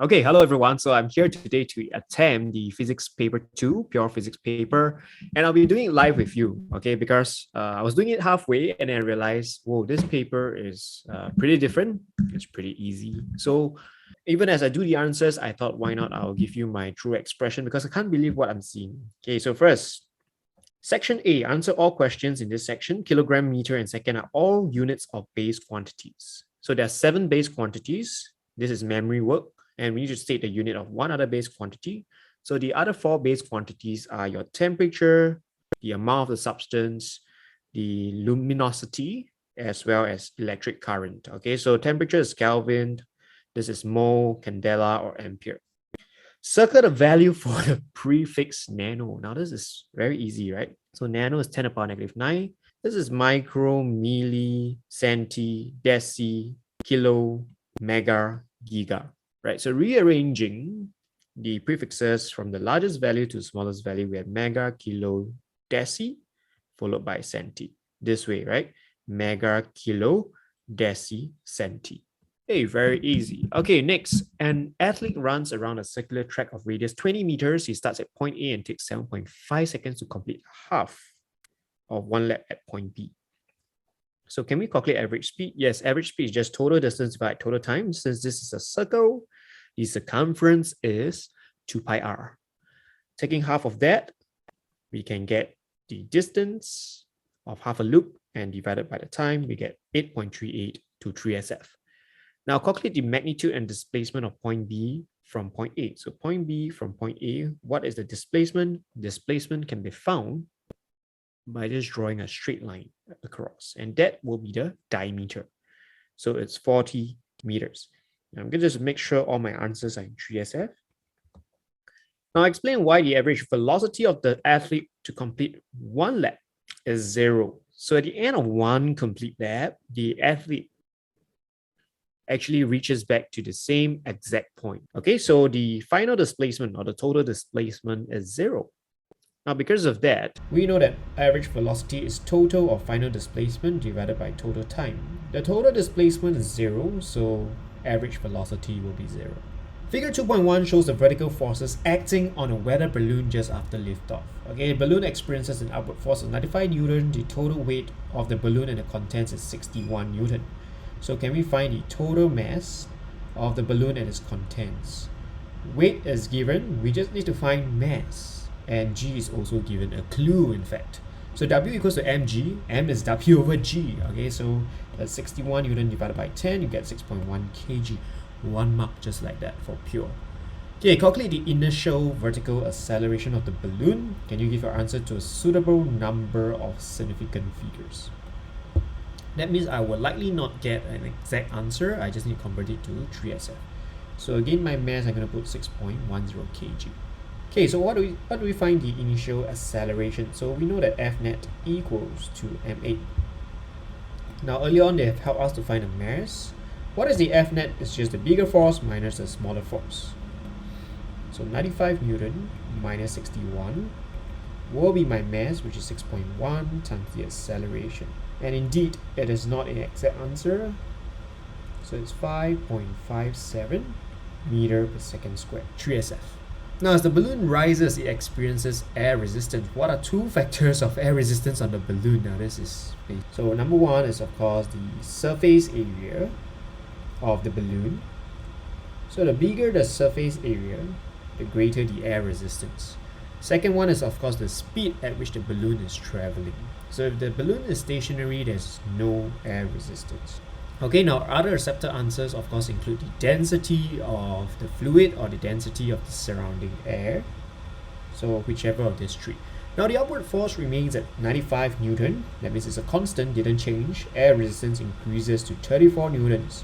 Okay, hello everyone. So I'm here today to attempt the physics paper 2, pure physics paper, and I'll be doing it live with you, okay? Because I was doing it halfway and then I realized, whoa, this paper is pretty different. It's pretty easy. So even as I do the answers, I thought, why not? I'll give you my true expression because I can't believe what I'm seeing. Okay, so first, Section A, answer all questions in this section. Kilogram, meter, and second are all units of base quantities. So there are 7 base quantities. This is memory work, and we need to state the unit of one other base quantity. So the other 4 base quantities are your temperature, the amount of the substance, the luminosity, as well as electric current. Okay, so temperature is Kelvin. This is mole, candela, or ampere. Circle the value for the prefix nano. Now this is very easy, right? So nano is 10 to the power negative 9. This is micro, milli, centi, deci, kilo, mega, giga, right? So rearranging the prefixes from the largest value to the smallest value, we have mega, kilo, deci, followed by centi. This way, right? Mega, kilo, deci, centi. Hey, very easy. Okay, next. An athlete runs around a circular track of radius 20 meters. He starts at point A and takes 7.5 seconds to complete half of one lap at point B. So can we calculate average speed? Yes, average speed is just total distance divided total time. Since this is a circle, the circumference is 2 pi r. Taking half of that, we can get the distance of half a loop and divided by the time, we get 8.38 to 3SF. Now calculate the magnitude and displacement of point B from point A. So point B from point A, what is the displacement? Displacement can be found by just drawing a straight line across, and that will be the diameter. So it's 40 meters. Now I'm going to just make sure all my answers are in 3SF. Now I'll explain why the average velocity of the athlete to complete one lap is 0. So at the end of one complete lap, the athlete actually reaches back to the same exact point. Okay, so the final displacement or the total displacement is 0. Now, because of that, we know that average velocity is total or final displacement divided by total time. The total displacement is 0, so average velocity will be 0. Figure 2.1 shows the vertical forces acting on a weather balloon just after liftoff. Okay, the balloon experiences an upward force of 95 Newton. The total weight of the balloon and the contents is 61 Newton. So can we find the total mass of the balloon and its contents? Weight is given, we just need to find mass. And G is also given, a clue in fact. So W equals to mg, M is W over G. Okay, so that's 61 Newton divided by 10, you get 6.1 kg. 1 mark just like that for pure. Okay, calculate the initial vertical acceleration of the balloon. Can you give your answer to a suitable number of significant figures? That means I will likely not get an exact answer. I just need to convert it to 3SF. So again, my mass, I'm going to put 6.10 kg. Okay, so what do we find the initial acceleration? So we know that F net equals to m8. Now earlier on, they have helped us to find the mass. What is the F net? It's just the bigger force minus the smaller force. So 95 Newton minus 61 will be my mass, which is 6.1 times the acceleration. And indeed, it is not an exact answer. So it's 5.57 meter per second squared, 3SF. Now, as the balloon rises, it experiences air resistance. What are 2 factors of air resistance on the balloon? Now, this is space. So number 1 is, of course, the surface area of the balloon. So the bigger the surface area, the greater the air resistance. Second one is, of course, the speed at which the balloon is traveling. So if the balloon is stationary, there's no air resistance. Okay, now other accepted answers, of course, include the density of the fluid or the density of the surrounding air. So whichever of these 3. Now the upward force remains at 95 Newton. That means it's a constant, didn't change. Air resistance increases to 34 Newtons.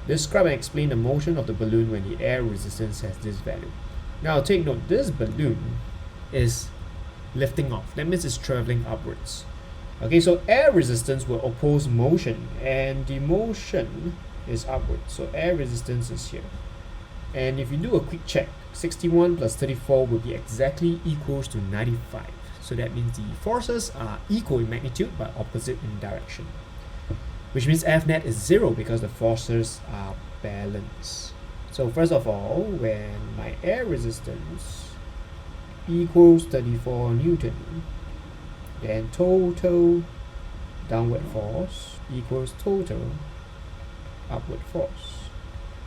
Describe and explain the motion of the balloon when the air resistance has this value. Now take note, this balloon is lifting off. That means it's traveling upwards. Okay, so air resistance will oppose motion, and the motion is upward. So air resistance is here. And if you do a quick check, 61 plus 34 will be exactly equals to 95. So that means the forces are equal in magnitude but opposite in direction. Which means F net is 0 because the forces are balanced. So first of all, when my air resistance equals 34 Newton, then total downward force equals total upward force,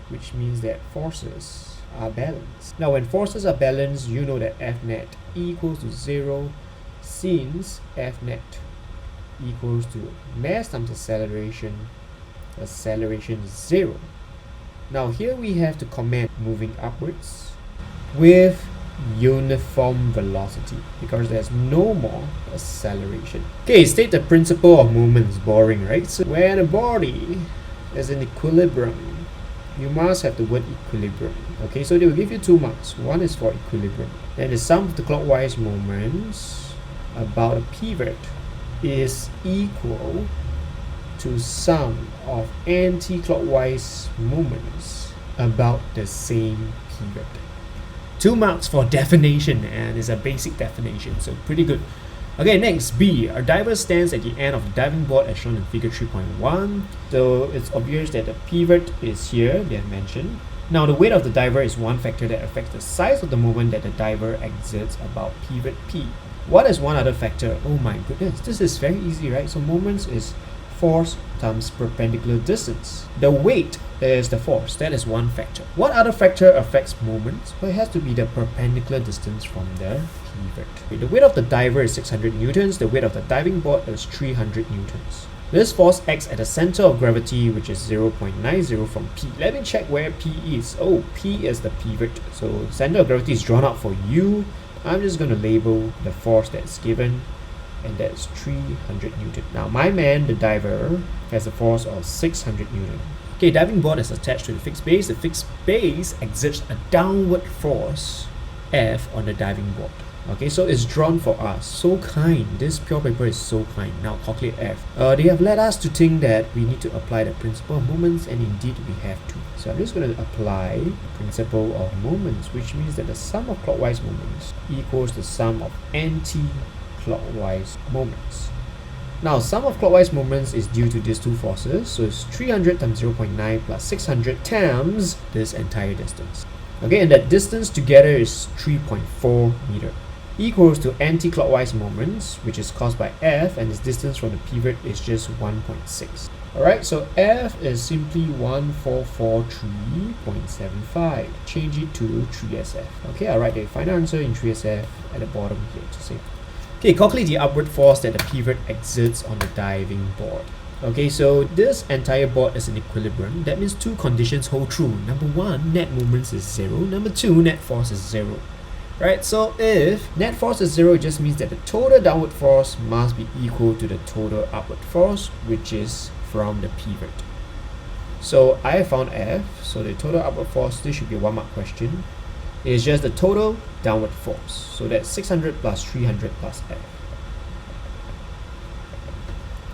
which means that forces are balanced. Now when forces are balanced, you know that F net equals to 0, since F net equals to mass times acceleration is 0. Now here we have to comment moving upwards with uniform velocity because there's no more acceleration. Okay, state the principle of movement is boring, right? So when a body is in equilibrium, you must have the word equilibrium. Okay, so they will give you 2 marks. One is for equilibrium. Then the sum of the clockwise moments about a pivot is equal to sum of anti-clockwise moments about the same pivot. 2 marks for definition, and it's a basic definition, so pretty good. Okay, next, B. A diver stands at the end of the diving board as shown in figure 3.1. So it's obvious that the pivot is here, they have mentioned. Now the weight of the diver is one factor that affects the size of the moment that the diver exerts about pivot P. What is one other factor? Oh my goodness, this is very easy, right? So moments is force times perpendicular distance. The weight is the force, that is one factor. What other factor affects moments? Well, it has to be the perpendicular distance from the pivot. The weight of the diver is 600 newtons, the weight of the diving board is 300 newtons. This force acts at the center of gravity, which is 0.90 from P. Let me check where P is. Oh, P is the pivot. So center of gravity is drawn out for you. I'm just going to label the force that's given, and that's 300 Newton. Now my man, the diver, has a force of 600 Newton. Okay, diving board is attached to the fixed base. The fixed base exerts a downward force F on the diving board. Okay, so it's drawn for us. So kind. This pure paper is so kind. Now calculate F. They have led us to think that we need to apply the principle of moments, and indeed we have to. So I'm just going to apply the principle of moments, which means that the sum of clockwise moments equals the sum of anti-clockwise moments. Now sum of clockwise moments is due to these two forces, so it's 300 times 0.9 plus 600 times this entire distance. Okay, and that distance together is 3.4 meter. Equals to anti-clockwise moments, which is caused by F, and its distance from the pivot is just 1.6. Alright, so F is simply 1443.75. Change it to 3SF. Okay, I'll write the final answer in 3SF at the bottom here to save. Okay, calculate the upward force that the pivot exerts on the diving board. Okay, so this entire board is in equilibrium. That means two conditions hold true. Number one, net moments is 0. Number two, net force is 0. Right, so if net force is 0, it just means that the total downward force must be equal to the total upward force, which is from the pivot. So I found F, so the total upward force, this should be a 1 mark question, is just the total downward force. So that's 600 plus 300 plus F.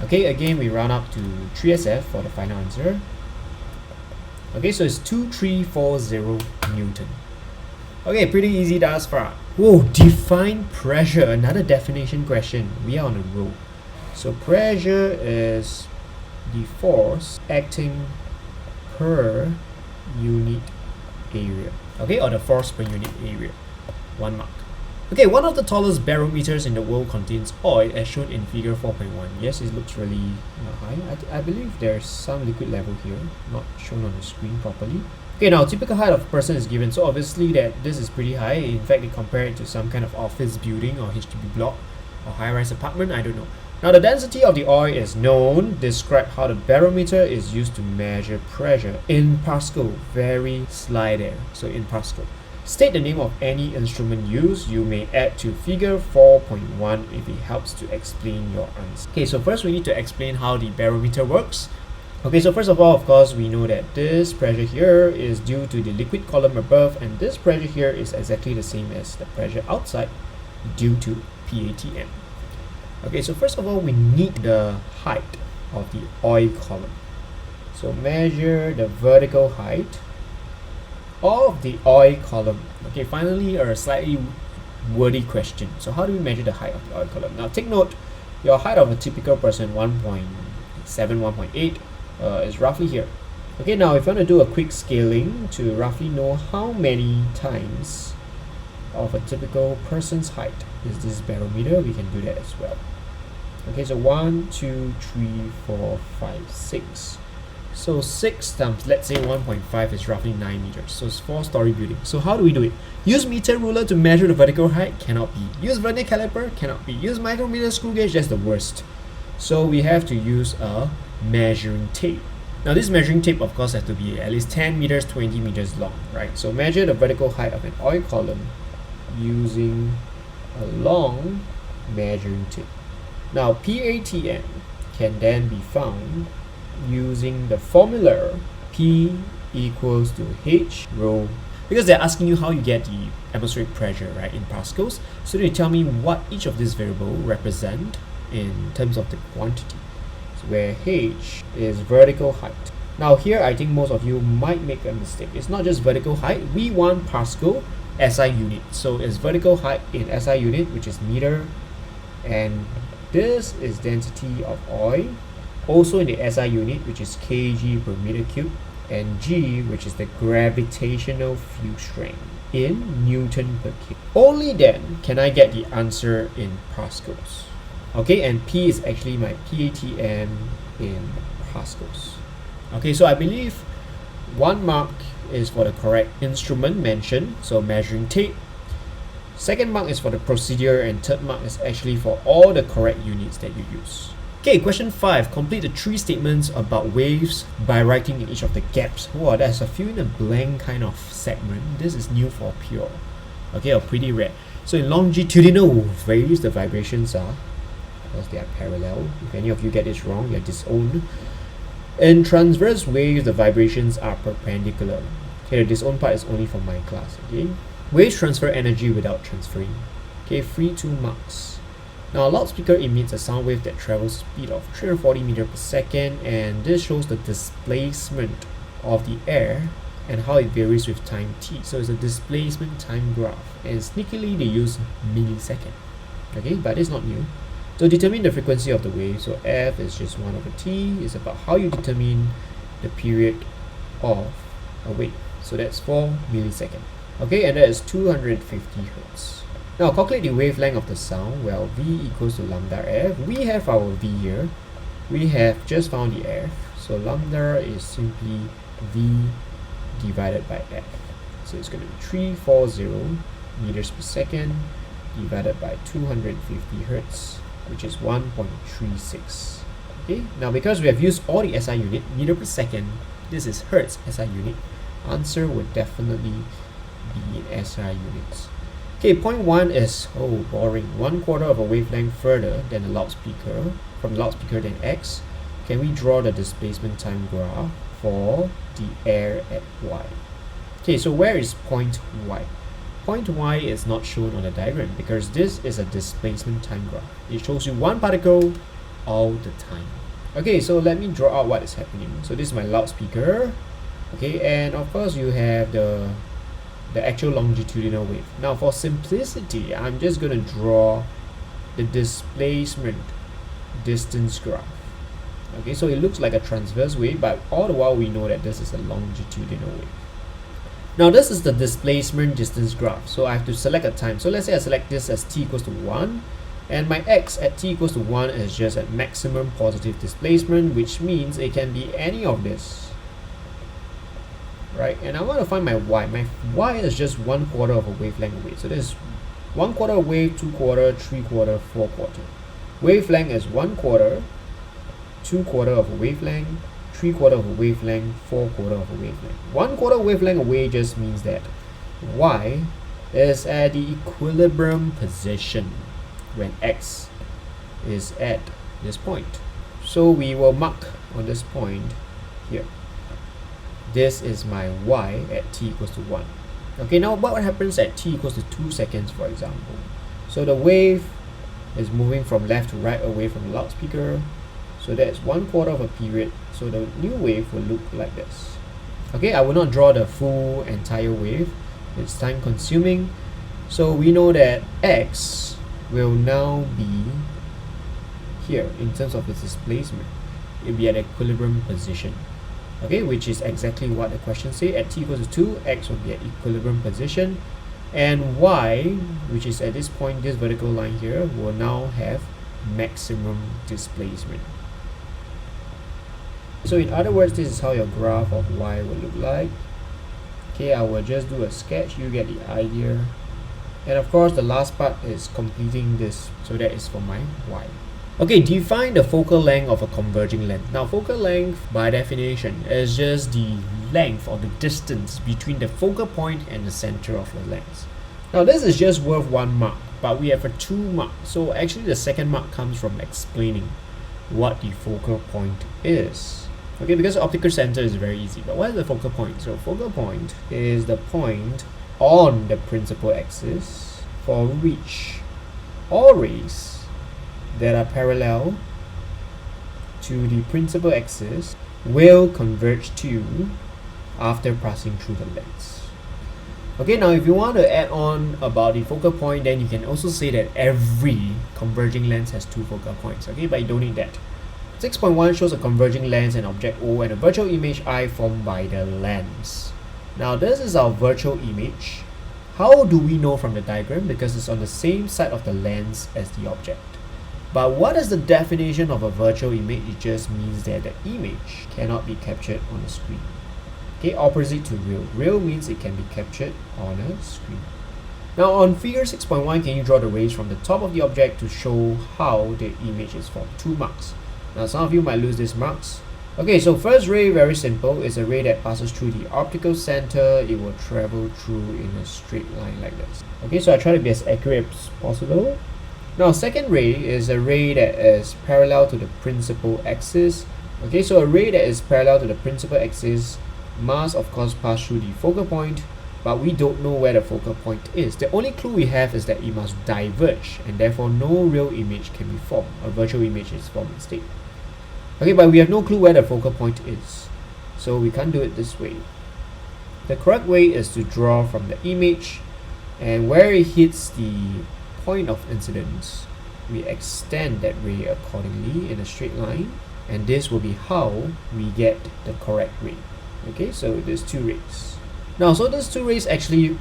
Okay, again we round up to 3SF for the final answer. Okay, so it's 2340 Newton. Okay, pretty easy thus far. Whoa, define pressure, another definition question. We are on a roll. So pressure is the force acting per unit area. Okay, or the force per unit area. 1 mark. Okay, one of the tallest barometers in the world contains oil as shown in figure 4.1. Yes, it looks really high. I believe there's some liquid level here, not shown on the screen properly. Okay, now typical height of a person is given, so obviously that this is pretty high. In fact, they compare it to some kind of office building or HDB block or high-rise apartment, I don't know. Now the density of the oil is known. Describe how the barometer is used to measure pressure in Pascal. Very sly there, so in Pascal. State the name of any instrument used. You may add to figure 4.1 if it helps to explain your answer. Okay, so first we need to explain how the barometer works. Okay, so first of all, of course, we know that this pressure here is due to the liquid column above, and this pressure here is exactly the same as the pressure outside due to PATM. Okay, so first of all, we need the height of the oil column. So measure the vertical height of the oil column. Okay, finally, a slightly wordy question. So how do we measure the height of the oil column? Now take note, your height of a typical person, 1.7, 1.8, is roughly here. Okay, now if you want to do a quick scaling to roughly know how many times of a typical person's height is this barometer, we can do that as well. Okay, so 1, 2, 3, 4, 5, 6. So 6 times, let's say 1.5 is roughly 9 meters. So it's 4-story building. So how do we do it? Use meter ruler to measure the vertical height? Cannot be. Use vernier caliper? Cannot be. Use micrometer screw gauge? That's the worst. So we have to use a measuring tape. Now this measuring tape of course has to be at least 10 meters, 20 meters long, right? So measure the vertical height of an oil column using a long measuring tape. Now PATM can then be found using the formula P equals to H rho, because they're asking you how you get the atmospheric pressure, right, in pascals. So they tell me what each of these variables represent in terms of the quantity. So where H is vertical height. Now here I think most of you might make a mistake. It's not just vertical height. We want Pascal SI unit. So it's vertical height in SI unit, which is meter, and this is density of oil, also in the SI unit, which is kg per meter cube, and G, which is the gravitational field strength in Newton per kg. Only then can I get the answer in pascals. Okay, and P is actually my PATM in pascals. Okay, so I believe 1 mark is for the correct instrument mentioned, so measuring tape. Second mark is for the procedure, and third mark is actually for all the correct units that you use. Okay, question 5. Complete the 3 statements about waves by writing in each of the gaps. Wow, there's a fill in a blank kind of segment. This is new for pure. Okay, or pretty rare. So in longitudinal waves, the vibrations are, because they are parallel. If any of you get this wrong, you're disowned. In transverse waves, the vibrations are perpendicular. Okay, the disowned part is only for my class. Okay. Waves transfer energy without transferring. Okay, free 2 marks. Now a loudspeaker emits a sound wave that travels speed of 340 meters per second, and this shows the displacement of the air and how it varies with time t. So it's a displacement time graph, and sneakily they use millisecond. Okay, but it's not new. So determine the frequency of the wave. So F is just 1 over t. It's about how you determine the period of a wave. So that's 4 milliseconds. Okay, and that is 250 hertz. Now calculate the wavelength of the sound. Well, V equals to lambda F. We have our V here. We have just found the F. So lambda is simply V divided by F. So it's going to be 340 meters per second divided by 250 hertz, which is 1.36. Okay, now because we have used all the SI unit, meter per second, this is hertz SI unit, answer would definitely be in SI units. Okay, point 1 is, oh, boring, 1/4 of a wavelength further than a loudspeaker, from the loudspeaker than X. Can we draw the displacement time graph for the air at Y? Okay, so where is point Y? Point Y is not shown on the diagram because this is a displacement time graph. It shows you one particle all the time. Okay, so let me draw out what is happening. So this is my loudspeaker. Okay, and of course you have the actual longitudinal wave. Now for simplicity, I'm just going to draw the displacement distance graph. Okay, so it looks like a transverse wave, but all the while we know that this is a longitudinal wave. Now this is the displacement distance graph, so I have to select a time. So let's say I select this as t equals to 1, and my x at t equals to 1 is just at maximum positive displacement, which means it can be any of this. Right, and I want to find my y. My y is just 1/4 of a wavelength away. So this is 1/4 wave, 2/4, 3/4, 4/4. Wavelength is 1/4, 2/4 of a wavelength, 3/4 of a wavelength, 4/4 of a wavelength. 1/4 wavelength away just means that y is at the equilibrium position when x is at this point. So we will mark on this point here. This is my y at t equals to 1. Okay, now what happens at t equals to 2 seconds, for example? So the wave is moving from left to right away from the loudspeaker. So that's 1/4 of a period. So the new wave will look like this. Okay, I will not draw the full entire wave. It's time consuming. So we know that x will now be here in terms of its displacement. It will be at equilibrium position. okay, which is exactly what the question say. At t equals to 2, x will be at equilibrium position, and y, which is at this point, this vertical line here, will now have maximum displacement. So in other words, this is how your graph of y will look like. Okay, I will just do a sketch, you get the idea. And of course, the last part is completing this, so that is for my y. Okay, define the focal length of a converging lens. Now, focal length, by definition, is just the length or the distance between the focal point and the center of the lens. Now, this is just worth 1 mark, but we have a 2 mark. So actually, the second mark comes from explaining what the focal point is. Okay, because optical center is very easy, but what is the focal point? So focal point is the point on the principal axis for which all rays that are parallel to the principal axis will converge to after passing through the lens. Okay, now if you want to add on about the focal point, then you can also say that every converging lens has 2 focal points, okay, but you don't need that. 6.1 shows a converging lens and object O and a virtual image I formed by the lens. Now this is our virtual image. How do we know from the diagram? Because it's on the same side of the lens as the object. But what is the definition of a virtual image? It just means that the image cannot be captured on a screen. Okay, opposite to real. Real means it can be captured on a screen. Now on figure 6.1, can you draw the rays from the top of the object to show how the image is formed? 2 marks. Now some of you might lose these marks. Okay, so first ray, very simple, is a ray that passes through the optical center. It will travel through in a straight line like this. Okay, so I try to be as accurate as possible. Now, second ray is a ray that is parallel to the principal axis. Okay, so a ray that is parallel to the principal axis must, of course, pass through the focal point, but we don't know where the focal point is. The only clue we have is that it must diverge, and therefore no real image can be formed. A virtual image is formed instead. Okay, but we have no clue where the focal point is, so we can't do it this way. The correct way is to draw from the image, and where it hits the point of incidence, we extend that ray accordingly in a straight line, and this will be how we get the correct ray. Okay, so there's 2 rays. Now, so those 2 rays actually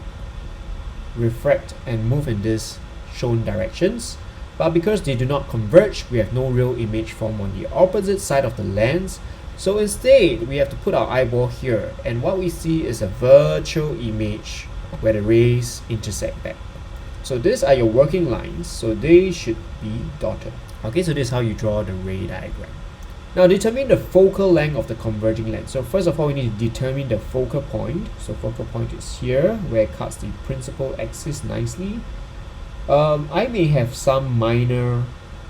refract and move in this shown directions, but because they do not converge, we have no real image formed on the opposite side of the lens. So instead, we have to put our eyeball here, and what we see is a virtual image where the rays intersect back. So these are your working lines, so they should be dotted. Okay, so this is how you draw the ray diagram. Now determine the focal length of the converging lens. So first of all, we need to determine the focal point. So focal point is here, where it cuts the principal axis nicely. I may have some minor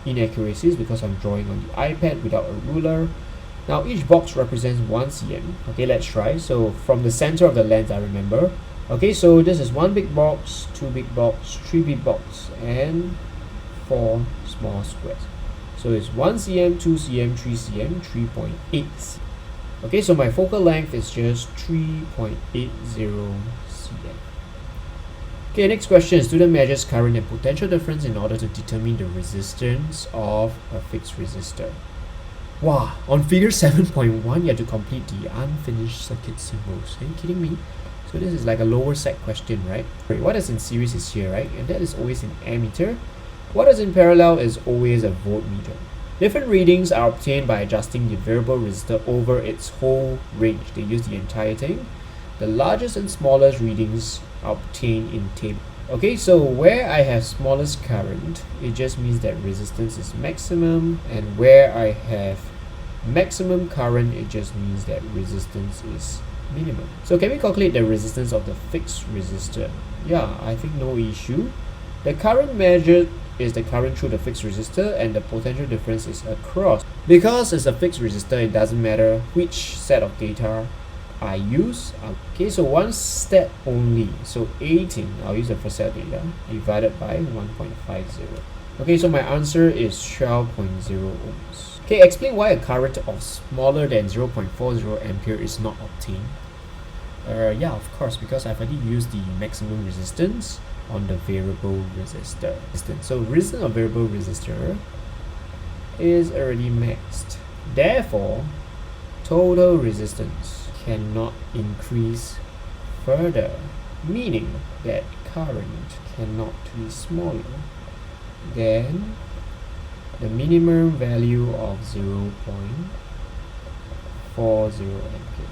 inaccuracies because I'm drawing on the iPad without a ruler. Now each box represents 1 cm. Okay, let's try. So from the center of the lens, I remember. Okay, so this is 1 big box, 2 big box, 3 big box, and 4 small squares. So it's 1 cm, 2 cm, 3 cm, 3.8 cm. Okay, so my focal length is just 3.80 cm. Okay, next question. Student measures current and potential difference in order to determine the resistance of a fixed resistor. Wow, on figure 7.1, you have to complete the unfinished circuit symbols. Are you kidding me? So this is like a lower sec question, right? What is in series is here, right? And that is always in ammeter. What is in parallel is always a voltmeter. Different readings are obtained by adjusting the variable resistor over its whole range. They use the entire thing. The largest and smallest readings are obtained in table. Okay, so where I have smallest current, it just means that resistance is maximum, and where I have maximum current, it just means that resistance is minimum. So can we calculate the resistance of the fixed resistor? Yeah, I think no issue. The current measured is the current through the fixed resistor, and the potential difference is across. Because it's a fixed resistor, it doesn't matter which set of data I use. Okay, so one step only. So 18, I'll use the first set of data, divided by 1.50. Okay, so my answer is 12.0 ohms. Okay, explain why a current of smaller than 0.40 ampere is not obtained. Yeah, of course, because I've already used the maximum resistance on the variable resistor. So resistance of variable resistor is already maxed. Therefore, total resistance cannot increase further, meaning that current cannot be smaller than the minimum value of 0.40 ampere.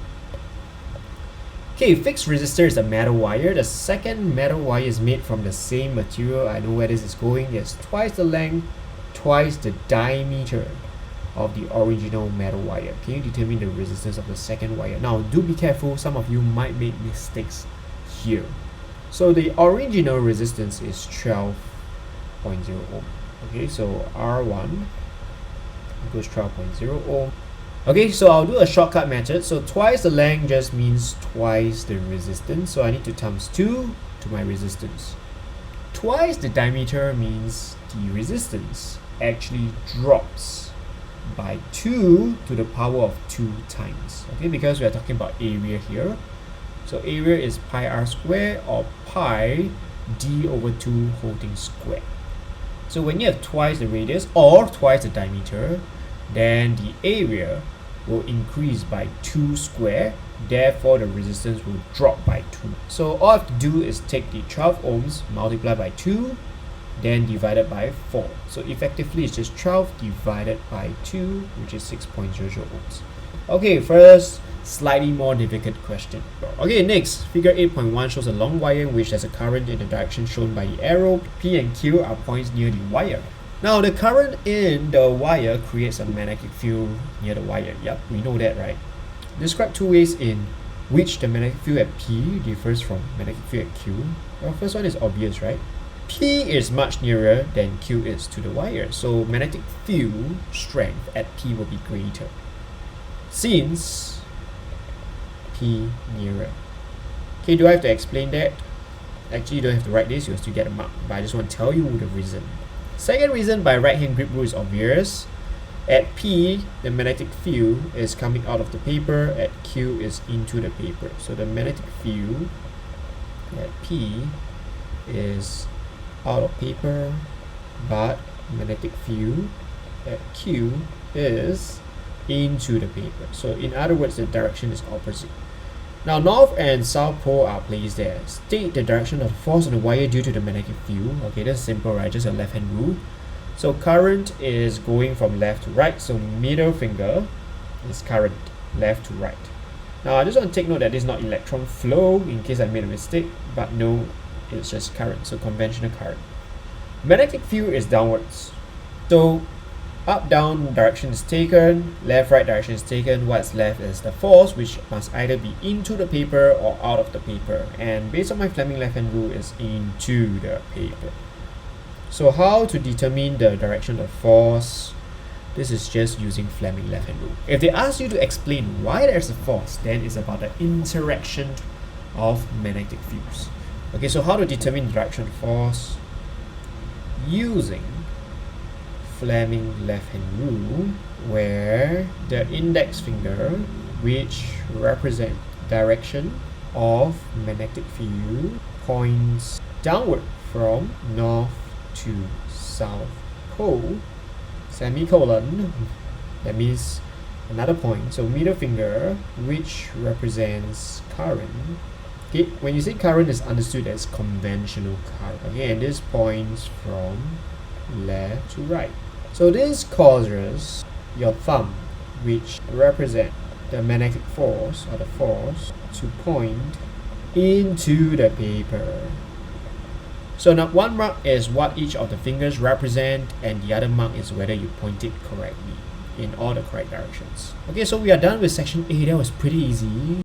Okay, fixed resistor is a metal wire. The second metal wire is made from the same material. I know where this is going. It's twice the length, twice the diameter of the original metal wire. Can you determine the resistance of the second wire? Now, do be careful. Some of you might make mistakes here. So the original resistance is 12.0 ohm. Okay, so R1 equals 12.0 ohm. Okay, so I'll do a shortcut method. So twice the length just means twice the resistance. So I need to times 2 to my resistance. Twice the diameter means the resistance actually drops by 2 to the power of 2 times. Okay, because we are talking about area here. So area is pi r square or pi d over 2 whole thing square. So when you have twice the radius or twice the diameter, then the area will increase by 2 square, therefore the resistance will drop by 2. So all I have to do is take the 12 ohms, multiply by 2, then divided by 4. So effectively it's just 12 divided by 2, which is 6.00 ohms. Okay, first, slightly more difficult question. Okay, next, figure 8.1 shows a long wire in which there's a current in the direction shown by the arrow. P and Q are points near the wire. Now, the current in the wire creates a magnetic field near the wire. Yep, we know that, right? Describe two ways in which the magnetic field at P differs from magnetic field at Q. Well, first one is obvious, right? P is much nearer than Q is to the wire, so magnetic field strength at P will be greater, since P nearer. Okay, do I have to explain that? Actually, you don't have to write this, you'll still get a mark, but I just want to tell you the reason. Second reason by right hand grip rule is obvious. At P, the magnetic field is coming out of the paper, at Q is into the paper. So the magnetic field at P is out of paper, but magnetic field at Q is into the paper. So in other words, the direction is opposite. Now, north and south pole are placed there. State the direction of the force on the wire due to the magnetic field. Okay, that's simple, right? Just a left hand rule. So current is going from left to right. So middle finger is current, left to right. Now, I just want to take note that this is not electron flow in case I made a mistake, but no, it's just current. So conventional current. Magnetic field is downwards. So up down direction is taken, left right direction is taken. What's left is the force, which must either be into the paper or out of the paper, and based on my Fleming left hand rule is into the paper. So how to determine the direction of force? This is just using Fleming left hand rule. If they ask you to explain why there's a force, then it's about the interaction of magnetic fields. Okay, so how to determine the direction of force? Using Fleming left hand rule, where the index finger, which represent direction of magnetic field, points downward from north to south pole, semicolon, that means another point. So middle finger, which represents current. Okay, when you say current, is understood as conventional current. Okay, and this points from left to right. So this causes your thumb, which represent the magnetic force or the force, to point into the paper. So now one mark is what each of the fingers represent, and the other mark is whether you point it correctly in all the correct directions. Okay, so we are done with section A. That was pretty easy.